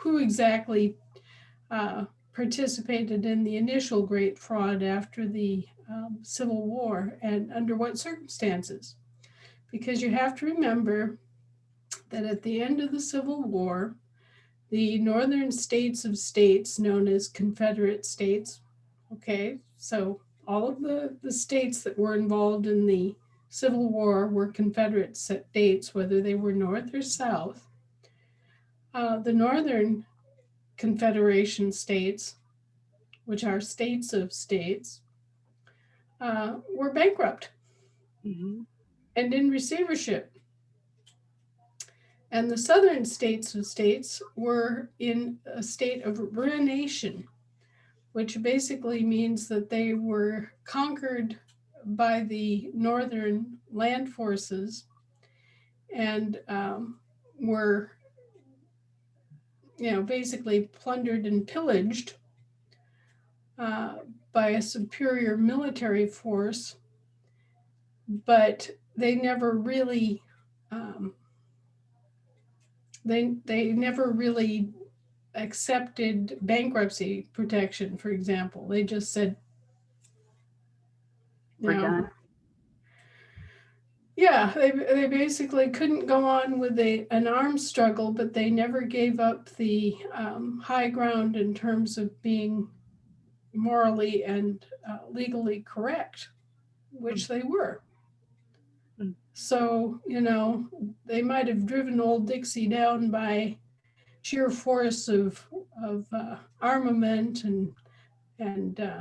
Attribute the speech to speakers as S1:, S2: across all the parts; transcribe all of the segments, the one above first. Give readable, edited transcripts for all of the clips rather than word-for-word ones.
S1: who exactly participated in the initial Great Fraud after the Civil War and under what circumstances. Because you have to remember that at the end of the Civil War, the northern states of states, known as Confederate states, okay, so all of the states that were involved in the Civil War were Confederate states, whether they were North or South. The Northern Confederation states, which are states of states, were bankrupt
S2: Mm-hmm.
S1: and in receivership. And the Southern states of states were in a state of ruination, which basically means that they were conquered by the Northern land forces and were, basically plundered and pillaged uh, by a superior military force, but they never really they never really accepted bankruptcy protection, for example. They just said,
S2: We're done.
S1: Yeah, they basically couldn't go on with an arms struggle, but they never gave up the high ground in terms of being morally and legally correct, which they were.
S2: Mm.
S1: So, they might have driven old Dixie down by sheer force of armament and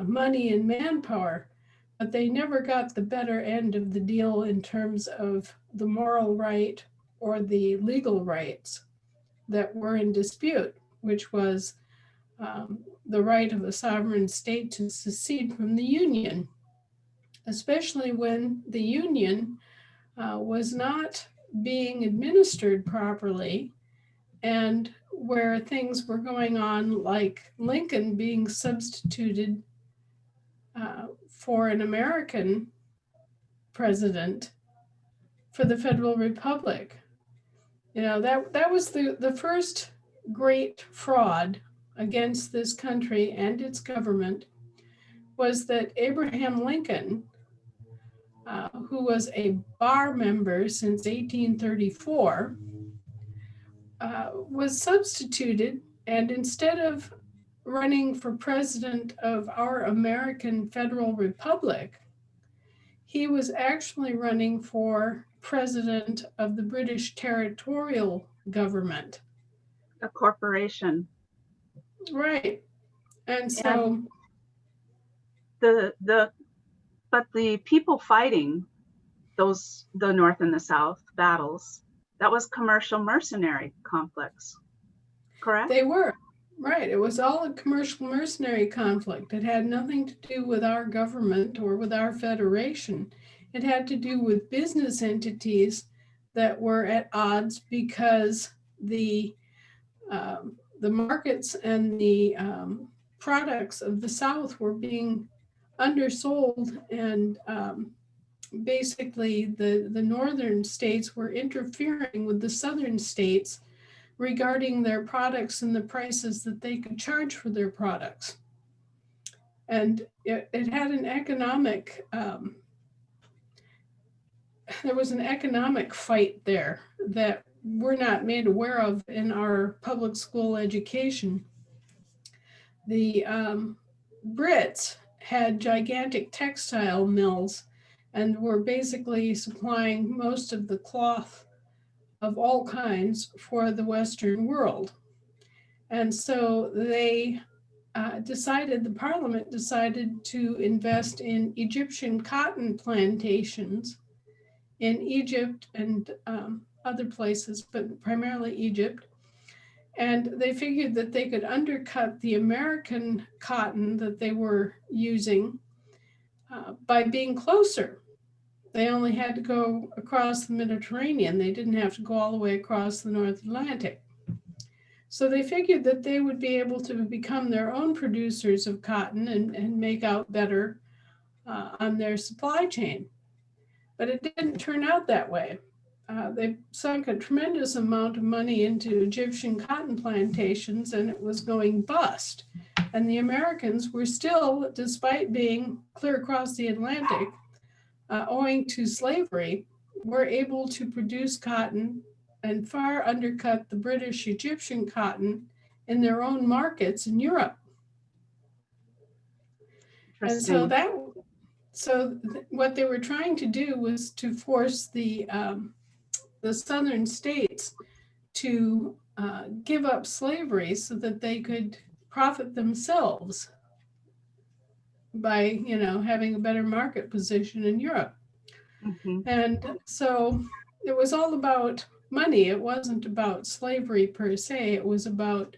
S1: money and manpower, but they never got the better end of the deal in terms of the moral right or the legal rights that were in dispute, which was the right of a sovereign state to secede from the Union, especially when the Union was not being administered properly and where things were going on, like Lincoln being substituted for an American president for the Federal Republic. That was the first great fraud against this country and its government, was that Abraham Lincoln, who was a bar member since 1834, was substituted, and instead of running for president of our American Federal Republic, he was actually running for president of the British territorial government.
S2: A corporation.
S1: Right. And so
S2: And but the people fighting the North and the South battles, that was commercial mercenary conflicts, correct?
S1: They were. Right. It was all a commercial mercenary conflict. It had nothing to do with our government or with our federation. It had to do with business entities that were at odds because the markets and the products of the South were being undersold, and basically the northern states were interfering with the southern states regarding their products and the prices that they could charge for their products. And it had an economic, there was an economic fight there that we're not made aware of in our public school education. The Brits had gigantic textile mills and were basically supplying most of the cloth of all kinds for the Western world. And so the Parliament decided to invest in Egyptian cotton plantations in Egypt and other places, but primarily Egypt. And they figured that they could undercut the American cotton that they were using by being closer. They only had to go across the Mediterranean. They didn't have to go all the way across the North Atlantic. So they figured that they would be able to become their own producers of cotton and make out better on their supply chain. But it didn't turn out that way. they sunk a tremendous amount of money into Egyptian cotton plantations, and it was going bust. And the Americans were still, despite being clear across the Atlantic, owing to slavery, were able to produce cotton and far undercut the British Egyptian cotton in their own markets in Europe. And so what they were trying to do was to force the southern states to give up slavery so that they could profit themselves by, having a better market position in Europe.
S2: Mm-hmm.
S1: And so it was all about money. It wasn't about slavery per se. It was about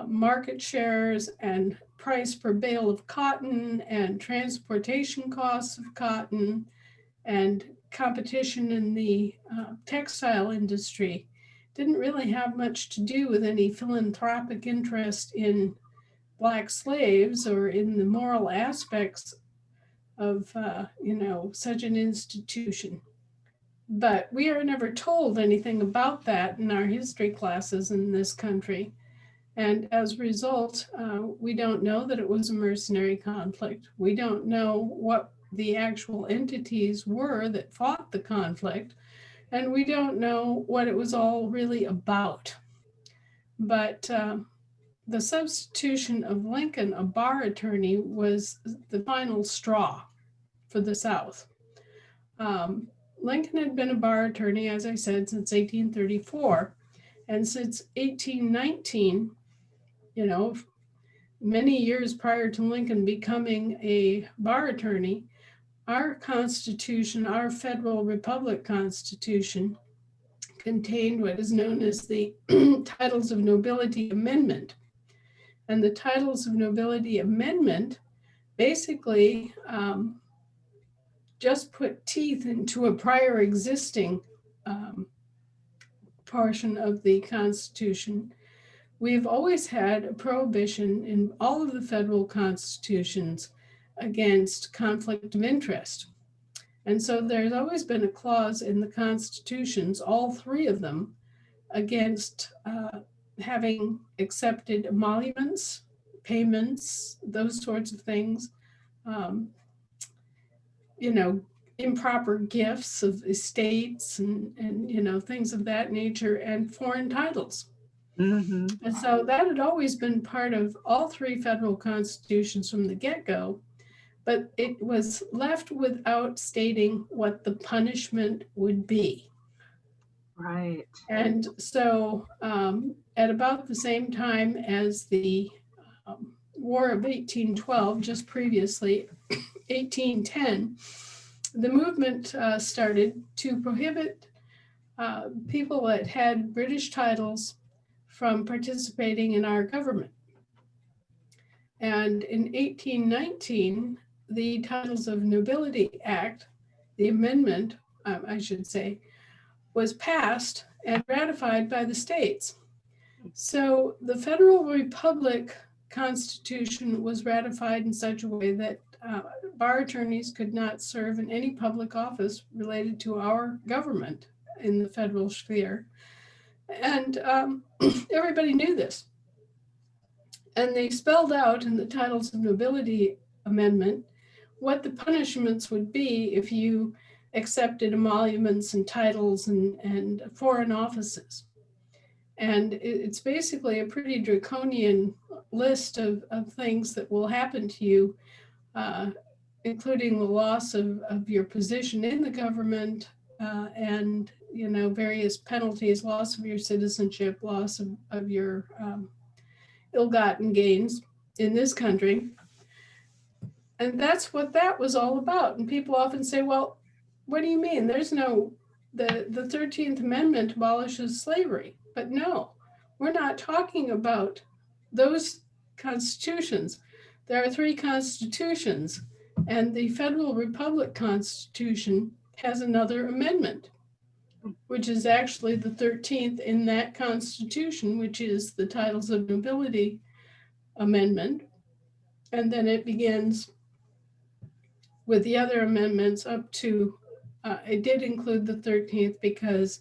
S1: market shares and price per bale of cotton and transportation costs of cotton and competition in the textile industry. Didn't really have much to do with any philanthropic interest in Black slaves or in the moral aspects of, such an institution. But we are never told anything about that in our history classes in this country. And as a result, we don't know that it was a mercenary conflict. We don't know what the actual entities were that fought the conflict. And we don't know what it was all really about. But the substitution of Lincoln, a bar attorney, was the final straw for the South. Lincoln had been a bar attorney, as I said, since 1834. And since 1819, many years prior to Lincoln becoming a bar attorney, our Constitution, our Federal Republic Constitution, contained what is known as the Titles of Nobility Amendment. And the Titles of Nobility Amendment basically just put teeth into a prior existing portion of the Constitution. We've always had a prohibition in all of the federal constitutions against conflict of interest. And so there's always been a clause in the constitutions, all three of them, against having accepted emoluments, payments, those sorts of things, improper gifts of estates and things of that nature, and foreign titles.
S2: Mm-hmm.
S1: And so that had always been part of all three federal constitutions from the get-go, but it was left without stating what the punishment would be.
S2: Right.
S1: And so at about the same time as the War of 1812, just previously, 1810, the movement started to prohibit people that had British titles from participating in our government. And in 1819, the Titles of Nobility Act, the amendment, I should say, was passed and ratified by the states. So the Federal Republic Constitution was ratified in such a way that bar attorneys could not serve in any public office related to our government in the federal sphere. And everybody knew this. And they spelled out in the Titles of Nobility Amendment what the punishments would be if you accepted emoluments and titles and foreign offices. And it's basically a pretty draconian list of things that will happen to you, including the loss of your position in the government and various penalties, loss of your citizenship, loss of your ill-gotten gains in this country. And that's what that was all about. And people often say, well, what do you mean? There's no, the 13th Amendment abolishes slavery. But no, we're not talking about those constitutions. There are three constitutions, and the Federal Republic Constitution has another amendment, which is actually the 13th in that constitution, which is the Titles of Nobility Amendment. And then it begins with the other amendments up to it did include the 13th because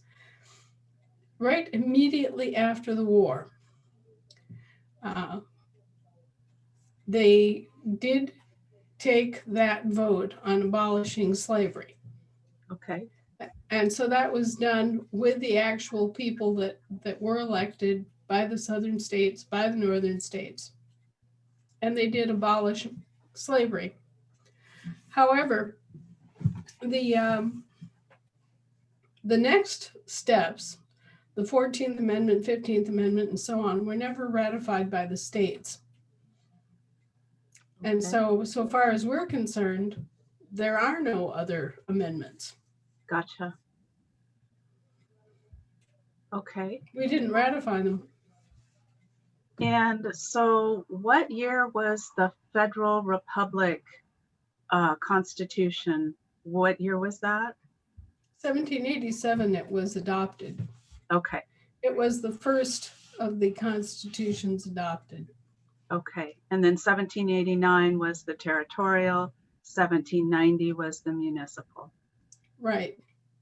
S1: right immediately after the war, uh, they did take that vote on abolishing slavery.
S2: Okay.
S1: And so that was done with the actual people that were elected by the southern states, by the northern states. And they did abolish slavery. However, the next steps, the 14th Amendment, 15th Amendment, and so on, were never ratified by the states. And so far as we're concerned, there are no other amendments.
S2: Gotcha. Okay.
S1: We didn't ratify them.
S2: And so what year was the Federal Republic Constitution? What year was that?
S1: 1787, it was adopted.
S2: Okay.
S1: It was the first of the constitutions adopted.
S2: Okay. And then 1789 was the territorial, 1790 was the municipal.
S1: Right.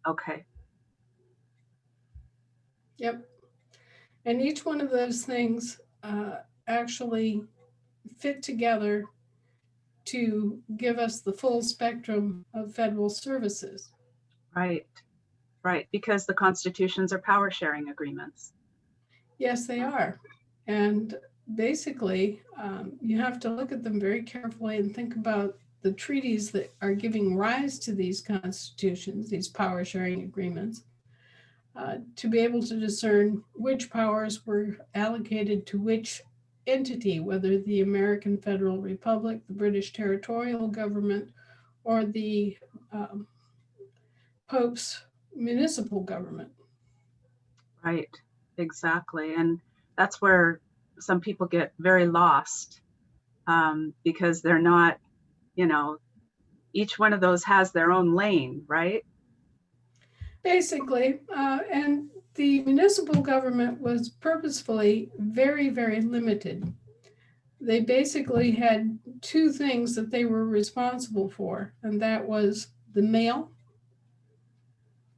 S2: Okay.
S1: Yep. And each one of those things actually fit together to give us the full spectrum of federal services.
S2: Right. Right. Because the constitutions are power sharing agreements.
S1: Yes, they are. And basically, you have to look at them very carefully and think about the treaties that are giving rise to these constitutions, these power sharing agreements, to be able to discern which powers were allocated to which entity, whether the American Federal Republic, the British territorial government, or the Pope's municipal government.
S2: Right, exactly. And that's where some people get very lost because they're not, each one of those has their own lane, right?
S1: Basically, and the municipal government was purposefully very, very limited. They basically had two things that they were responsible for, and that was the mail,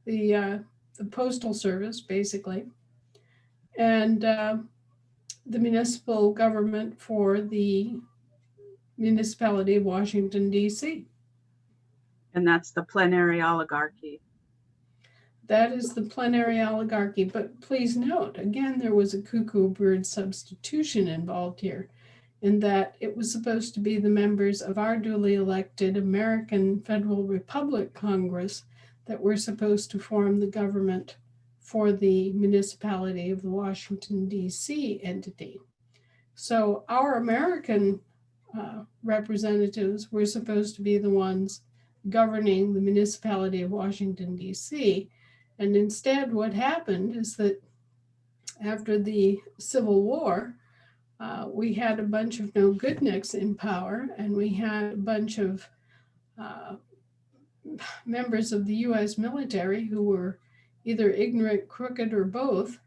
S1: the postal service, basically, and the municipal government for the municipality of Washington, D.C.
S2: And that's the plenary oligarchy.
S1: That is the plenary oligarchy. But please note, again, there was a cuckoo bird substitution involved here, in that it was supposed to be the members of our duly elected American Federal Republic Congress that were supposed to form the government for the municipality of the Washington, D.C. entity. So our American representatives were supposed to be the ones governing the municipality of Washington, D.C. And instead, what happened is that after the Civil War, we had a bunch of no-goodniks in power, and we had a bunch of members of the U.S. military who were either ignorant, crooked, or both.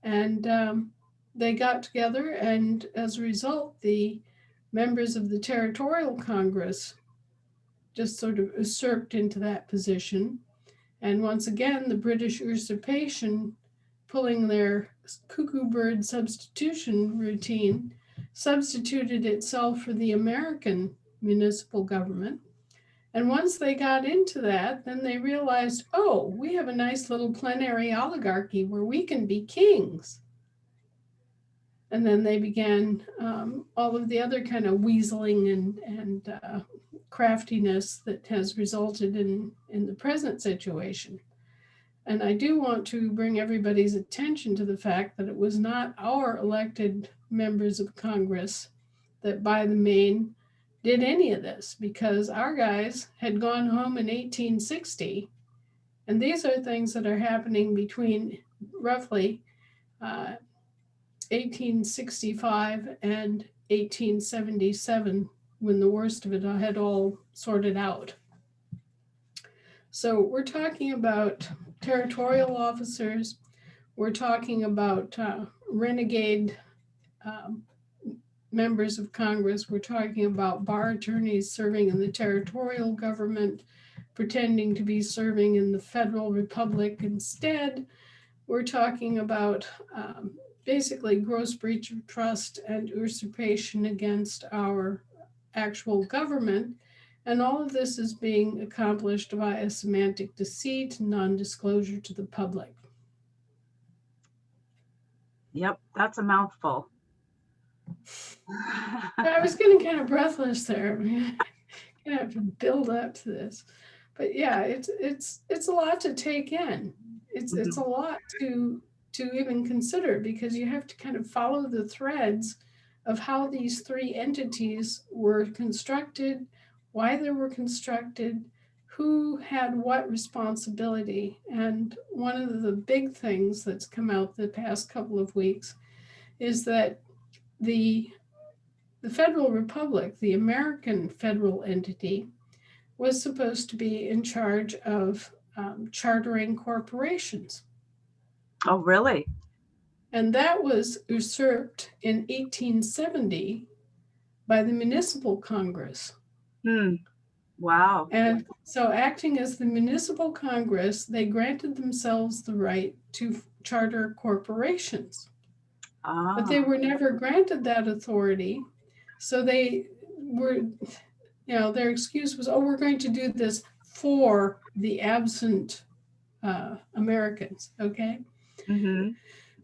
S1: And they got together, and as a result, the members of the Territorial Congress just sort of usurped into that position. And once again, the British usurpation, pulling their cuckoo bird substitution routine, substituted itself for the American municipal government. And once they got into that, then they realized, oh, we have a nice little plenary oligarchy where we can be kings. And then they began all of the other kind of weaseling and craftiness that has resulted in the present situation. And I do want to bring everybody's attention to the fact that it was not our elected members of Congress that by the main did any of this, because our guys had gone home in 1860. And these are things that are happening between roughly 1865 and 1877, when the worst of it had all sorted out. So we're talking about territorial officers, we're talking about renegade members of Congress, we're talking about bar attorneys serving in the territorial government, pretending to be serving in the Federal Republic instead. We're talking about basically gross breach of trust and usurpation against our actual government. And all of this is being accomplished via semantic deceit and non-disclosure to the public.
S2: Yep, that's a mouthful.
S1: I was getting kind of breathless there. I'm gonna have to build up to this, but yeah, it's a lot to take in. It's a lot to even consider, because you have to kind of follow the threads of how these three entities were constructed, why they were constructed, who had what responsibility. And one of the big things that's come out the past couple of weeks is that the Federal Republic, the American federal entity, was supposed to be in charge of chartering corporations.
S2: Oh, really?
S1: And that was usurped in 1870 by the Municipal Congress.
S2: Wow.
S1: And so, acting as the Municipal Congress, they granted themselves the right to charter corporations. But they were never granted that authority. So they were, their excuse was, oh, we're going to do this for the absent Americans, okay?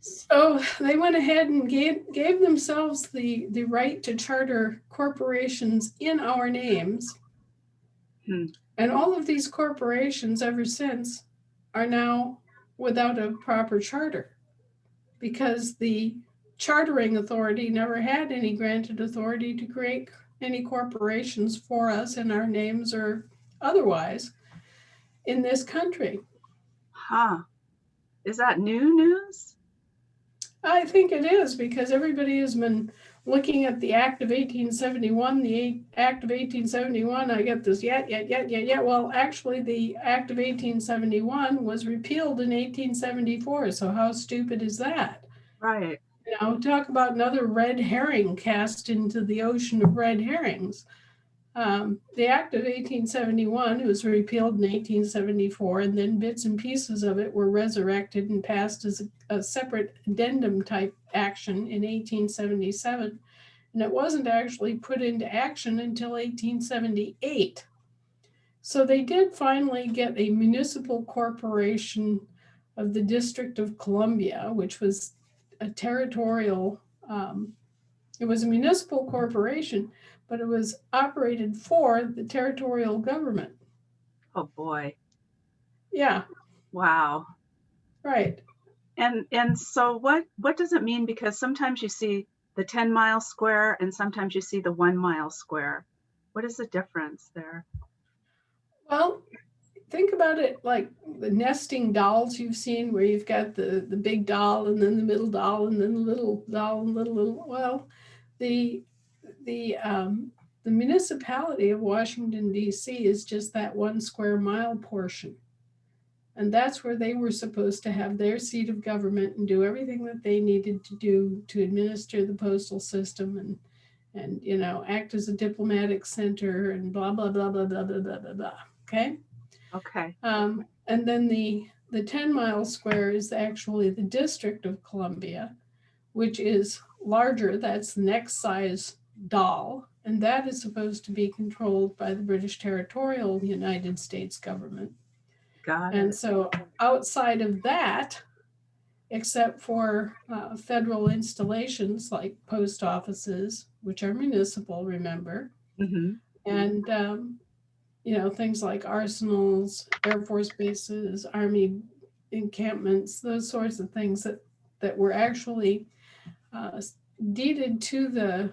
S1: So they went ahead and gave themselves the right to charter corporations in our names. And all of these corporations ever since are now without a proper charter, because the chartering authority never had any granted authority to create any corporations for us in our names or otherwise in this country.
S2: Is that new news?
S1: I think it is, because everybody has been looking at the Act of 1871, the Act of 1871. I get this, yeah. Well, actually, the Act of 1871 was repealed in 1874. So how stupid is that?
S2: Right.
S1: Talk about another red herring cast into the ocean of red herrings. The Act of 1871 was repealed in 1874, and then bits and pieces of it were resurrected and passed as a separate addendum type action in 1877. And it wasn't actually put into action until 1878. So they did finally get a municipal corporation of the District of Columbia, which was a territorial, it was a municipal corporation, but it was operated for the territorial government.
S2: Oh boy.
S1: Yeah.
S2: Wow.
S1: Right.
S2: And so what does it mean? Because sometimes you see the 10-mile square and sometimes you see the 1-mile square. What is the difference there?
S1: Well, think about it like the nesting dolls you've seen, where you've got the big doll and then the middle doll and then the little doll and little. Well, the municipality of Washington, D.C. is just that 1 square mile portion. And that's where they were supposed to have their seat of government and do everything that they needed to do to administer the postal system and act as a diplomatic center and blah, blah, blah, blah, blah, blah, blah, blah, blah. Okay?
S2: Okay.
S1: And then the 10-mile square is actually the District of Columbia, which is larger. That's the next size doll. And that is supposed to be controlled by the British territorial United States government.
S2: Got it.
S1: And so outside of that, except for federal installations like post offices, which are municipal, remember, and things like arsenals, Air Force bases, Army encampments, those sorts of things that were actually deeded to the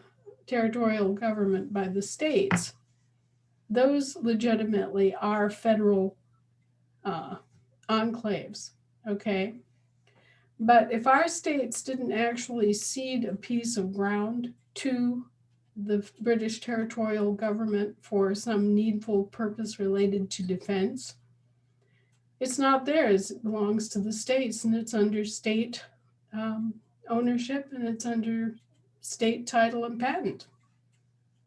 S1: territorial government by the states, those legitimately are federal enclaves, okay? But if our states didn't actually cede a piece of ground to the British territorial government for some needful purpose related to defense, it's not theirs. It belongs to the states, and it's under state ownership, and it's under state title and patent.